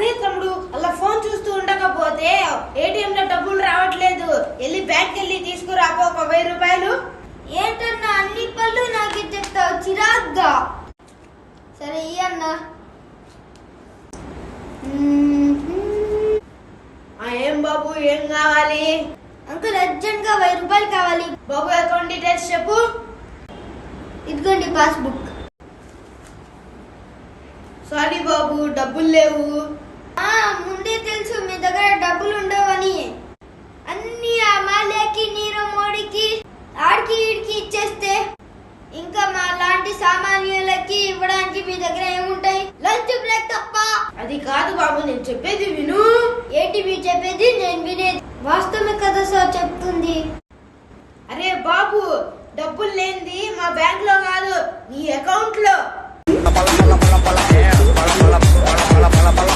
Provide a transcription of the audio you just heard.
అదే తమ్ముడు అలా ఫోన్ చూస్తూ ఉండకపోతే ఏటీఎం లో డబ్బులు రావట్లేదు, వెళ్ళి బ్యాంక్ వెళ్ళి తీసుకురాపో ఒక 1000 రూపాయలు. ఏంటన్నా అన్ని పళ్ళు నాకు ఇచ్చేస్తావు చిరాగ్గా. సరే ఇయ్యన్నా. ఏం బాబు ఏం కావాలి? అంకుల్ అర్జెంట్ గా 1000 రూపాయలు కావాలి. బాబు అకౌంట్ డీటెయిల్స్ చెప్పు. ఇదిగోండి పాస్బుక్. సారీ బాబు డబ్బులు లేవు. ముందే తెలుసు మీ దగ్గర డబ్బులు ఉండవని. అన్ని ఆ మాలేకి నీరవ్ మోడీకి ఆడికి ఈడికి ఇచ్చేస్తే ఇంకా మా లాంటి సామాన్యులకి ఇవ్వడానికి మీ దగ్గర ఏముంటాయి? లంచ్ బ్రేక్ తప్ప. అది కాదు బాబు, నేను చెప్పేది విను. ఏంటి మీరు చెప్పేది? నేను వినేది వాస్తవమే కదా సార్ చెప్తుంది. అరే బాబు, డబ్బులు లేనిది మా బ్యాంక్ లో కాదు, నీ అకౌంట్ లో.